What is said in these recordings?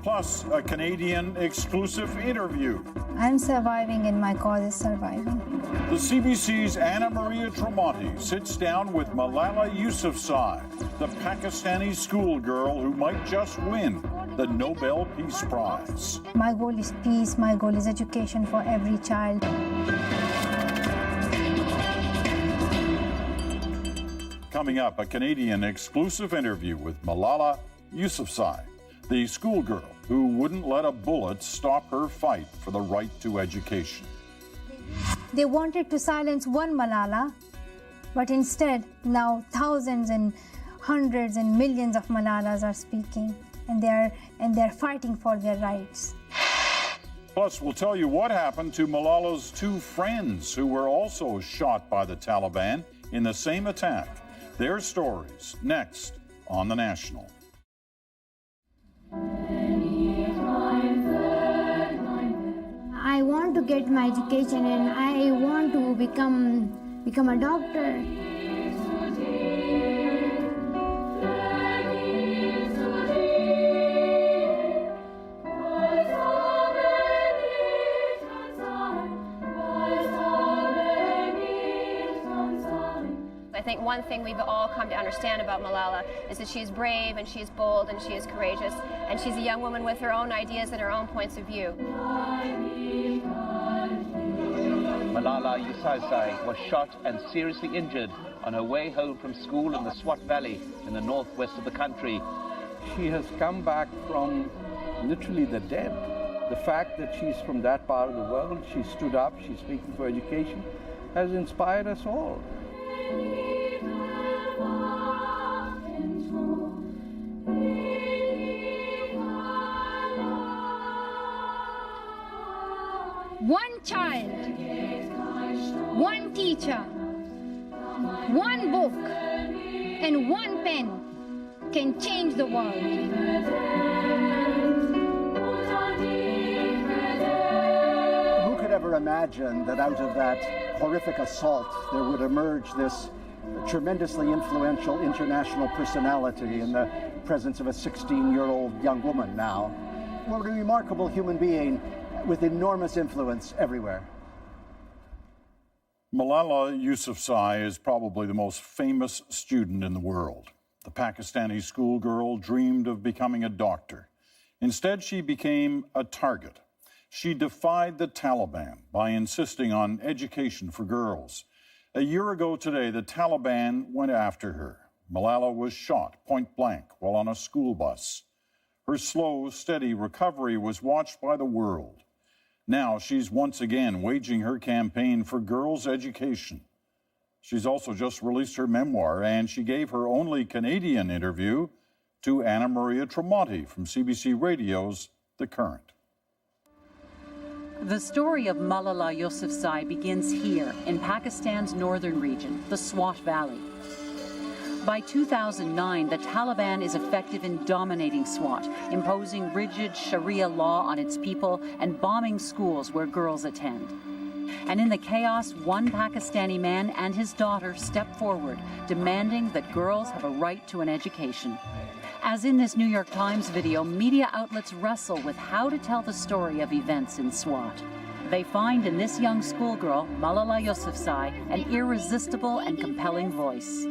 Plus, a Canadian exclusive interview. I'm surviving and my cause is surviving. The CBC's Anna Maria Tremonti sits down with MalalaYousafzai, the Pakistani schoolgirl who might just win the Nobel Peace Prize. My goal is peace, my goal is education for every child. Coming up, a Canadian exclusive interview with MalalaYousafzai, the schoolgirl who wouldn't let a bullet stop her fight for the right to education. They wanted to silence one Malala, but instead now thousands and hundreds and millions of Malalas are speaking, and they're fighting for their rights. Plus, we'll tell you what happened to Malala's two friends who were also shot by the Taliban in the same attack. Their stories next on The National. I want to get my education and I want to become a doctor. I think one thing we've all come to understand about Malala is that she's brave and she's bold and she is courageous, and she's a young woman with her own ideas and her own points of view. MalalaYousafzai was shot and seriously injured on her way home from school in the Swat Valley in the northwest of the country. She has come back from literally the dead. The fact that she's from that part of the world, she stood up, she's speaking for education, has inspired us all. One child, one teacher, one book, and one pen can change the world. Who could ever imagine that out of that horrific assault there would emerge this tremendously influential international personality in the presence of a 16-year-old young woman now? What a remarkable human being with enormous influence everywhere. MalalaYousafzai is probably the most famous student in the world. The Pakistani schoolgirl dreamed of becoming a doctor. Instead, she became a target. She defied the Taliban by insisting on education for girls. A year ago today, the Taliban went after her. Malala was shot point blank while on a school bus. Her slow, steady recovery was watched by the world. Now she's once again waging her campaign for girls' education. She's also just released her memoir, and she gave her only Canadian interview to Anna Maria Tremonti from CBC Radio's The Current. The story of MalalaYousafzai begins here in Pakistan's northern region, the Swat Valley. By 2009, the Taliban is effective in dominating Swat, imposing rigid Sharia law on its people and bombing schools where girls attend. And in the chaos, one Pakistani man and his daughter step forward, demanding that girls have a right to an education. As in this New York Times video, media outlets wrestle with how to tell the story of events in Swat. They find in this young schoolgirl, MalalaYousafzai, an irresistible and compelling voice.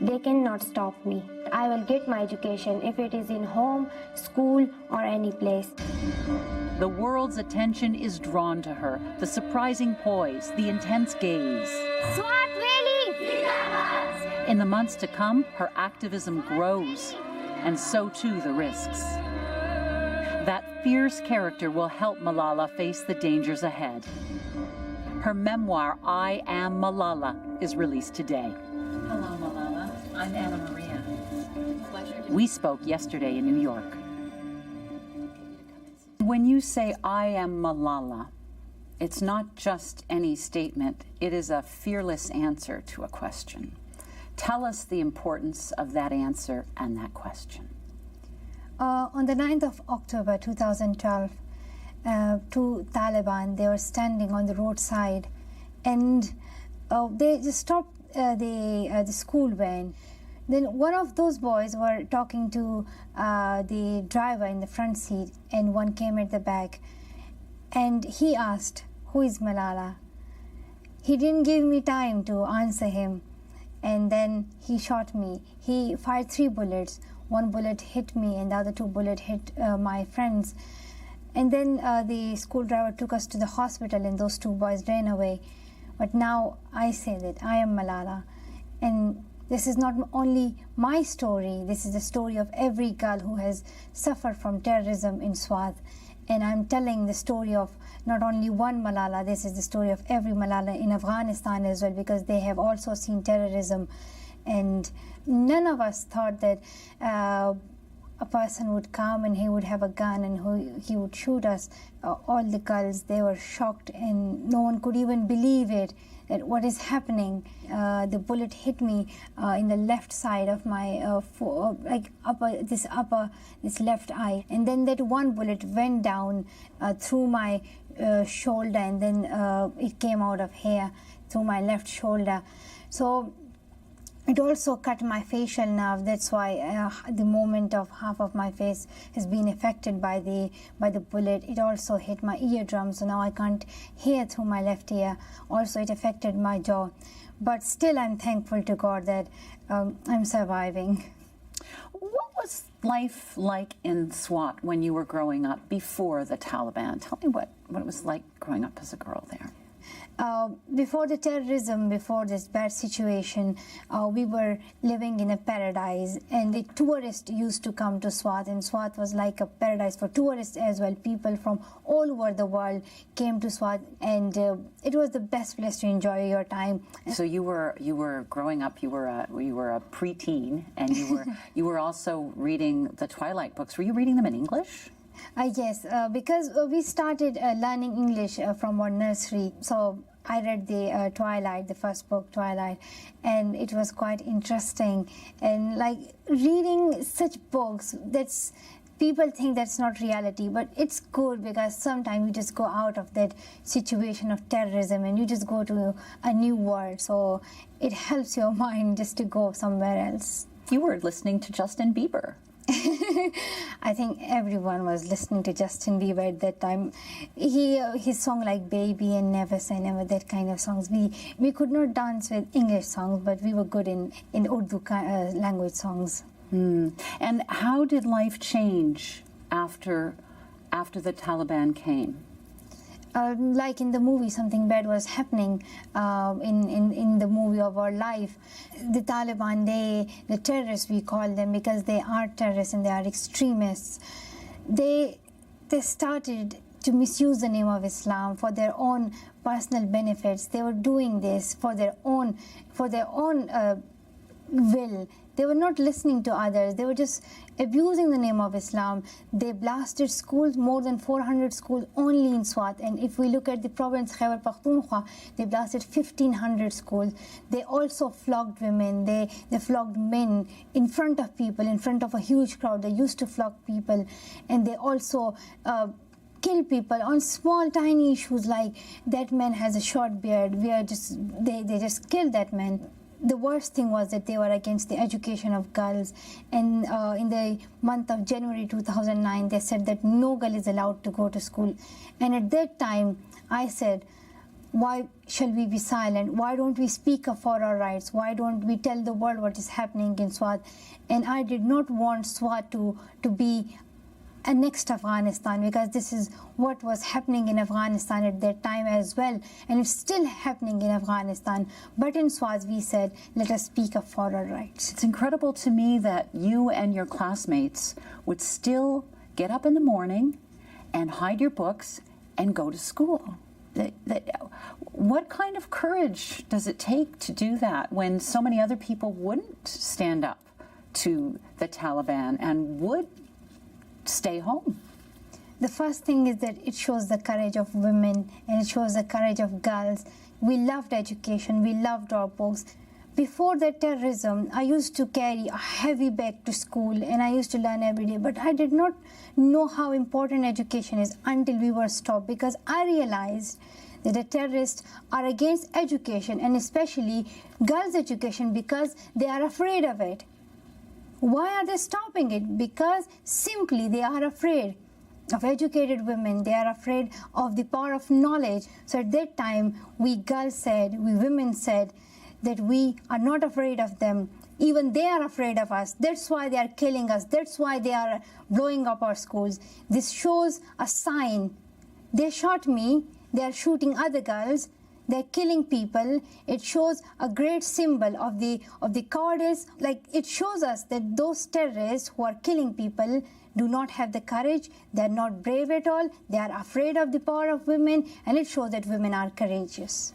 They cannot stop me. I will get my education, if it is in home, school, or any place. The world's attention is drawn to her, the surprising poise, the intense gaze. Swat Valley! In the months to come, her activism grows, and so too the risks. That fierce character will help Malala face the dangers ahead. Her memoir, I Am Malala, is released today. Hello, Malala. I'm Anna Maria. Pleasure. We spoke yesterday in New York. When you say, I am Malala, it's not just any statement. It is a fearless answer to a question. Tell us the importance of that answer and that question. On the 9th of October 2012, two Taliban, they were standing on the roadside, and they just stopped the school van, Then one of those boys were talking to the driver in the front seat, and one came at the back, and he asked, "Who is Malala?" He didn't give me time to answer him, and then he shot me. He fired 3 bullets. 1 bullet hit me, and the other 2 bullets hit my friends. And then the school driver took us to the hospital, and those 2 boys ran away. But now I say that I am Malala, and this is not only my story, this is the story of every girl who has suffered from terrorism in Swat. And I'm telling the story of not only one Malala, this is the story of every Malala in Afghanistan as well, because they have also seen terrorism. And none of us thought that a person would come and he would have a gun and he would shoot us. All the girls, they were shocked, and no one could even believe it, that what is happening. The bullet hit me in the left side of my this left eye, and then that 1 bullet went down through my shoulder, and then it came out of here through my left shoulder. So it also cut my facial nerve. That's why the movement of half of my face has been affected by the bullet. It also hit my eardrum, so now I can't hear through my left ear. Also, it affected my jaw. But still, I'm thankful to God that I'm surviving. What was life like in Swat when you were growing up before the Taliban? Tell me what it was like growing up as a girl there. Before the terrorism, before this bad situation, we were living in a paradise, and the tourists used to come to Swat, and Swat was like a paradise for tourists as well. People from all over the world came to Swat, and it was the best place to enjoy your time. So you were growing up. You were a preteen, and you were also reading the Twilight books. Were you reading them in English? Yes, because we started learning English from our nursery. So I read the Twilight, the first book, Twilight, and it was quite interesting. And like reading such books, people think that's not reality, but it's good because sometimes you just go out of that situation of terrorism and you just go to a new world. So it helps your mind just to go somewhere else. You were listening to Justin Bieber. I think everyone was listening to Justin Bieber at that time. His song like Baby and Never Say Never, that kind of songs. We could not dance with English songs, but we were good in Urdu language songs. And how did life change after the Taliban came? Like in the movie, something bad was happening in the movie of our life. The Taliban, the terrorists, we call them, because they are terrorists and they are extremists. They started to misuse the name of Islam for their own personal benefits. They were doing this for their own will. They were not listening to others. They were just abusing the name of Islam. They blasted schools, more than 400 schools only in Swat. And if we look at the province Khyber Pakhtunkhwa, they blasted 1,500 schools. They also flogged women. They flogged men in front of people, in front of a huge crowd. They used to flog people. And they also kill people on small, tiny issues like that man has a short beard. They just killed that man. The worst thing was that they were against the education of girls, and in the month of January 2009 they said that no girl is allowed to go to school. And at that time I said, why shall we be silent? Why don't we speak up for our rights? Why don't we tell the world what is happening in Swat? And I did not want Swat to be a next Afghanistan, because this is what was happening in Afghanistan at that time as well, and it's still happening in Afghanistan. But in Swat we said, let us speak up for our rights. It's incredible to me that you and your classmates would still get up in the morning and hide your books and go to school. What kind of courage does it take to do that when so many other people wouldn't stand up to the Taliban and would stay home? The first thing is that it shows the courage of women, and it shows the courage of girls. We loved education, we loved our books. Before the terrorism, I used to carry a heavy bag to school and I used to learn every day, but I did not know how important education is until we were stopped, because I realized that the terrorists are against education, and especially girls' education, because they are afraid of it. Why are they stopping it? Because simply they are afraid of educated women. They are afraid of the power of knowledge. So at that time, we women said that we are not afraid of them. Even they are afraid of us. That's why they are killing us. That's why they are blowing up our schools. This shows a sign. They shot me. They are shooting other girls. They're killing people. It shows a great symbol of the cowardice. Like, it shows us that those terrorists who are killing people do not have the courage. They're not brave at all. They are afraid of the power of women, and it shows that women are courageous.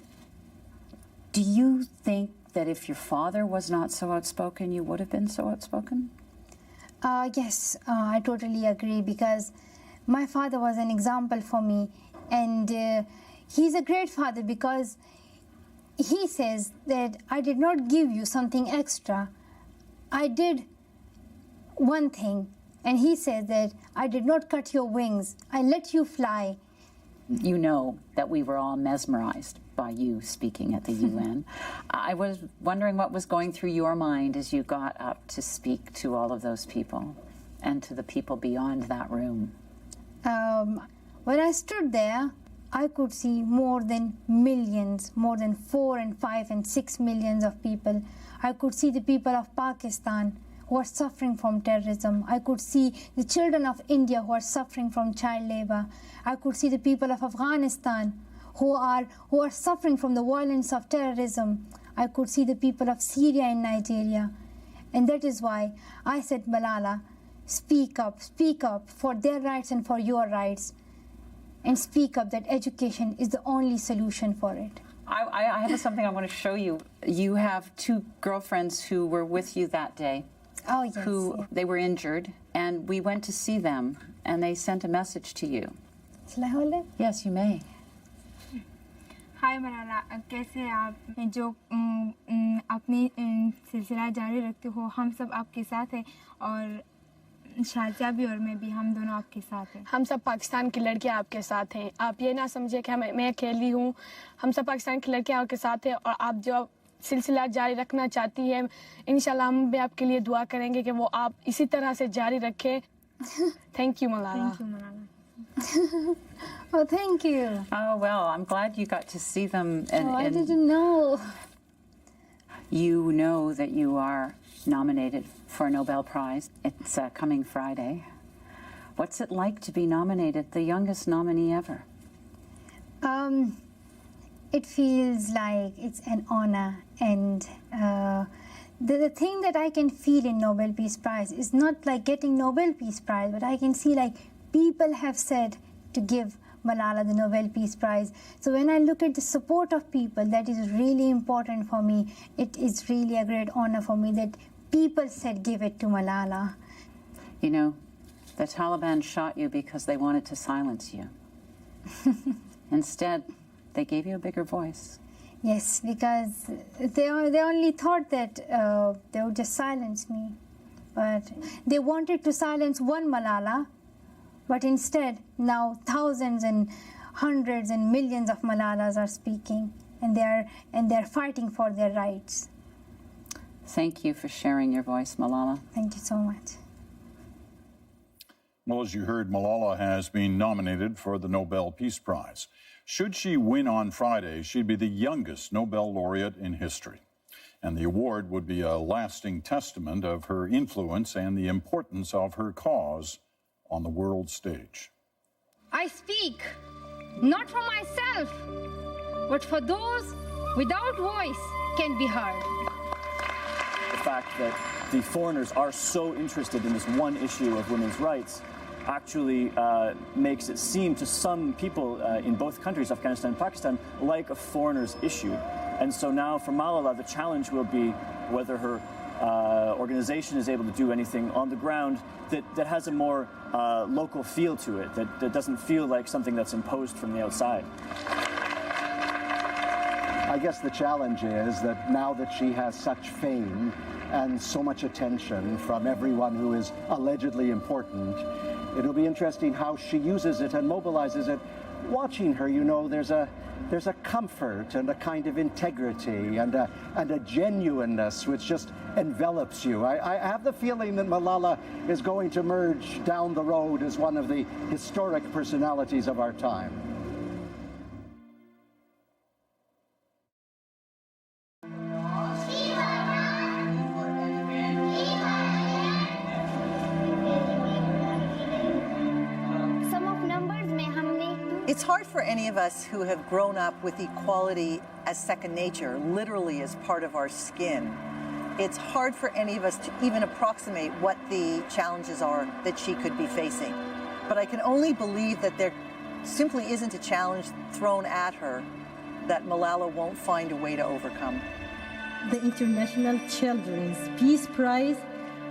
Do you think that if your father was not so outspoken, you would have been so outspoken? Yes, I totally agree, because my father was an example for me, and he's a great father because he says that I did not give you something extra. I did one thing, and he says that I did not cut your wings. I let you fly. You know that we were all mesmerized by you speaking at the UN. I was wondering what was going through your mind as you got up to speak to all of those people and to the people beyond that room. When I stood there, I could see more than millions, more than 4 and 5 and 6 millions of people. I could see the people of Pakistan who are suffering from terrorism. I could see the children of India who are suffering from child labor. I could see the people of Afghanistan who are suffering from the violence of terrorism. I could see the people of Syria and Nigeria. And that is why I said, Malala, speak up for their rights and for your rights. And speak up that education is the only solution for it. I have something I want to show you. You have 2 girlfriends who were with you that day. Oh, yes. They were injured, and we went to see them, and they sent a message to you. Shall I hold it? Yes, you may. हाय मलाला, कैसे आप जो अपनी सिलसिला जारी रखते हो, हम सब आपके साथ हैं और शाजिया भी और मैं भी, हम दोनों आपके साथ हैं। हम सब पाकिस्तान की लड़कियां आपके साथ हैं। आप ये ना समझिए कि मैं अकेली हूँ। हम सब पाकिस्तान की लड़कियां आपके साथ हैं और आप जो सिलसिला जारी रखना चाहती हैं, इंशाल्लाह हम भी आपके लिए दुआ करेंगे कि वो आप इसी तरह से जारी रखें। Thank you, Malala. Thank you, Malala. Oh, thank you. Oh, well, I'm glad you got to see them. I didn't know. You know that you are nominated for a Nobel Prize. It's coming Friday. What's it like to be nominated, the youngest nominee ever? It feels like it's an honor, and the thing that I can feel in Nobel Peace Prize is not like getting Nobel Peace Prize, but I can see like people have said to give Malala the Nobel Peace Prize. So when I look at the support of people, that is really important for me. It is really a great honor for me that people said give it to Malala. You know, the Taliban shot you because they wanted to silence you. Instead, they gave you a bigger voice. Yes, because they only thought that they would just silence me. But they wanted to silence one Malala, but instead now thousands and hundreds and millions of Malalas are speaking, and they're fighting for their rights. Thank you for sharing your voice, Malala. Thank you so much. Well, as you heard, Malala has been nominated for the Nobel Peace Prize. Should she win on Friday, she'd be the youngest Nobel laureate in history. And the award would be a lasting testament of her influence and the importance of her cause on the world stage. I speak not for myself, but for those without voice can be heard. The fact that the foreigners are so interested in this one issue of women's rights actually makes it seem to some people in both countries, Afghanistan and Pakistan, like a foreigner's issue. And so now for Malala, the challenge will be whether her organization is able to do anything on the ground that has a more local feel to it, that doesn't feel like something that's imposed from the outside. I guess the challenge is that now that she has such fame and so much attention from everyone who is allegedly important, it'll be interesting how she uses it and mobilizes it watching her, you know, there's a comfort and a kind of integrity and a genuineness which just envelops you. I have the feeling that Malala is going to emerge down the road as one of the historic personalities of our time. It's hard for any of us who have grown up with equality as second nature, literally as part of our skin. It's hard for any of us to even approximate what the challenges are that she could be facing. But I can only believe that there simply isn't a challenge thrown at her that Malala won't find a way to overcome. The International Children's Peace Prize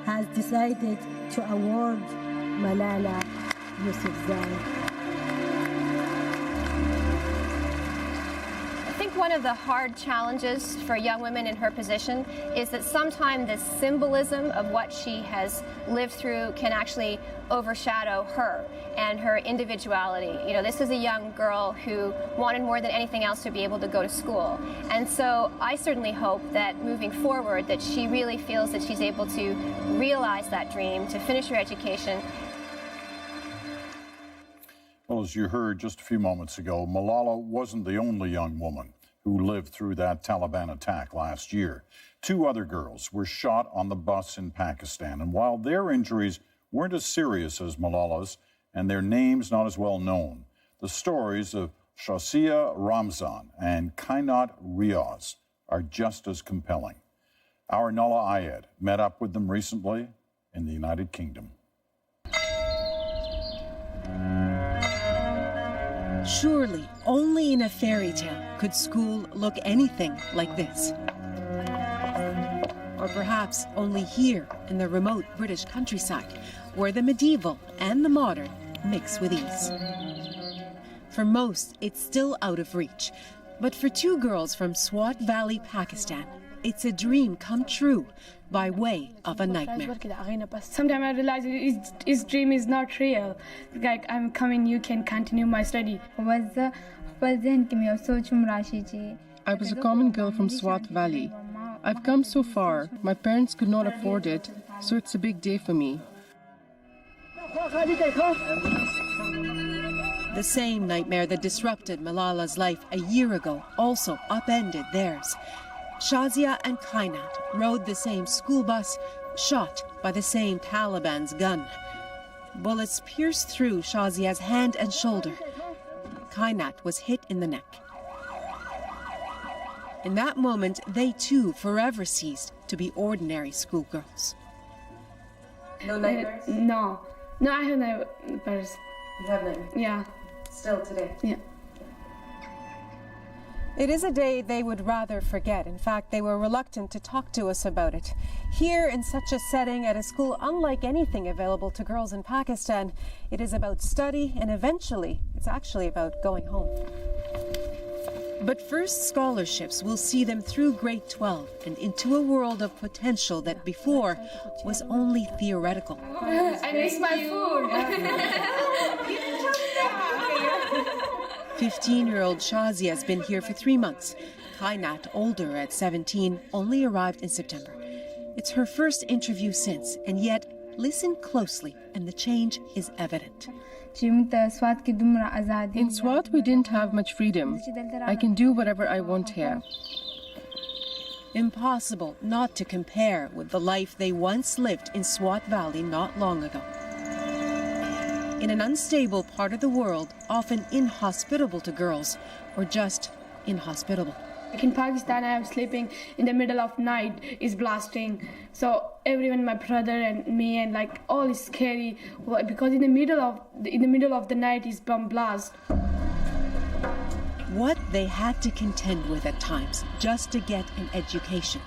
has decided to award Malala Yousafzai. I think one of the hard challenges for young women in her position is that sometimes the symbolism of what she has lived through can actually overshadow her and her individuality. You know, this is a young girl who wanted more than anything else to be able to go to school. And so I certainly hope that moving forward that she really feels that she's able to realize that dream, to finish her education. Well, as you heard just a few moments ago, Malala wasn't the only young woman who lived through that Taliban attack last year. 2 other girls were shot on the bus in Pakistan, and while their injuries weren't as serious as Malala's and their names not as well known, the stories of Shazia Ramzan and Kainat Riaz are just as compelling. Our Nala Ayed met up with them recently in the United Kingdom. Surely, only in a fairy tale could school look anything like this. Or perhaps only here in the remote British countryside, where the medieval and the modern mix with ease. For most, it's still out of reach. But for 2 girls from Swat Valley, Pakistan, it's a dream come true by way of a nightmare. Sometimes I realize his dream is not real. Like, I'm coming, you can continue my study. I was a common girl from Swat Valley. I've come so far. My parents could not afford it, so it's a big day for me. The same nightmare that disrupted Malala's life a year ago also upended theirs. Shazia and Kainat rode the same school bus, shot by the same Taliban's gun. Bullets pierced through Shazia's hand and shoulder. Kainat was hit in the neck. In that moment, they too forever ceased to be ordinary schoolgirls. No nightmares? No, I have nightmares. You have nightmares? Yeah. Still today? Yeah. It is a day they would rather forget. In fact, they were reluctant to talk to us about it. Here, in such a setting, at a school unlike anything available to girls in Pakistan, it is about study, and eventually, it's actually about going home. But first, scholarships will see them through grade 12 and into a world of potential that before was only theoretical. I miss my food. 15-year-old Shazia has been here for 3 months. Kainat, older at 17, only arrived in September. It's her first interview since, and yet, listen closely, and the change is evident. In Swat, we didn't have much freedom. I can do whatever I want here. Impossible not to compare with the life they once lived in Swat Valley not long ago. In an unstable part of the world, often inhospitable to girls, or just inhospitable. Like in Pakistan, I am sleeping in the middle of night, is blasting. So everyone, my brother and me, and like all is scary because in the middle of the night is bomb blast. What they had to contend with at times just to get an education.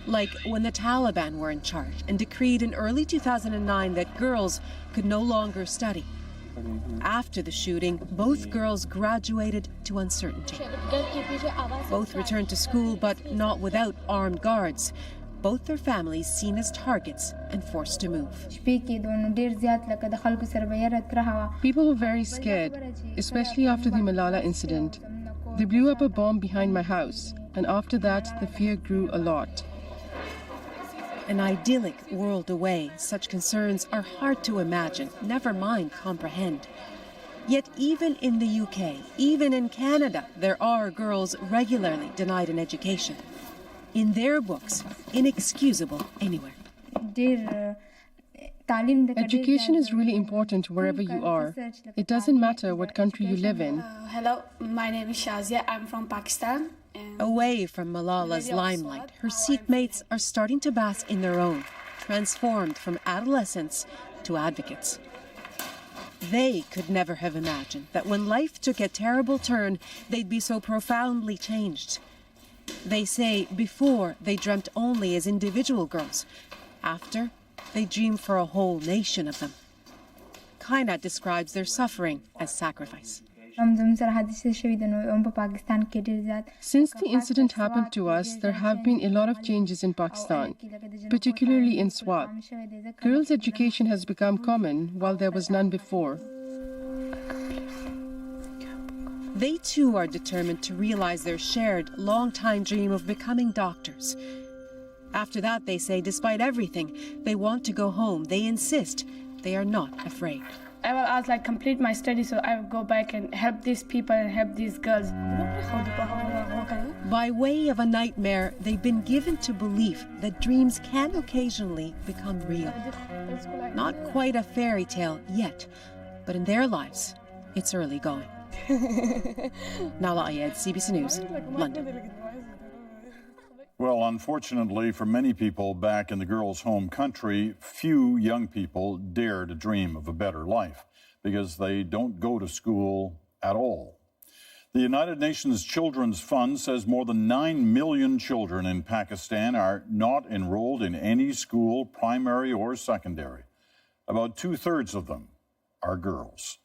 Like when the Taliban were in charge and decreed in early 2009 that girls could no longer study. After the shooting, both girls graduated to uncertainty. Both returned to school, but not without armed guards. both their families seen as targets and forced to move. People were very scared, especially after the Malala incident. They blew up a bomb behind my house, and after that, the fear grew a lot. An idyllic world away, such concerns are hard to imagine, never mind comprehend. Yet even in the UK, even in Canada, there are girls regularly denied an education. In their books, inexcusable anywhere. Education is really important wherever you are. It doesn't matter what country you live in. Hello, my name is Shazia. I'm from Pakistan. Away from Malala's limelight, her Sikh mates are starting to bask in their own, transformed from adolescents to advocates. They could never have imagined that when life took a terrible turn, they'd be so profoundly changed. They say before they dreamt only as individual girls. After, they dreamed for a whole nation of them. Kainat describes their suffering as sacrifice. Since the incident happened to us, there have been a lot of changes in Pakistan, particularly in Swat. Girls' education has become common, while there was none before. They too are determined to realize their shared, long-time dream of becoming doctors. After that, they say, despite everything, they want to go home. They insist. They are not afraid. I will ask, complete my study so I will go back and help these people and help these girls. By way of a nightmare, they've been given to belief that dreams can occasionally become real. Not quite a fairy tale yet, but in their lives, it's early going. MalalaYousafzai, CBC News, London. Well, unfortunately for many people back in the girls' home country, few young people dare to dream of a better life because they don't go to school at all. The United Nations Children's Fund says more than 9 million children in Pakistan are not enrolled in any school, primary or secondary. About 2/3 of them are girls.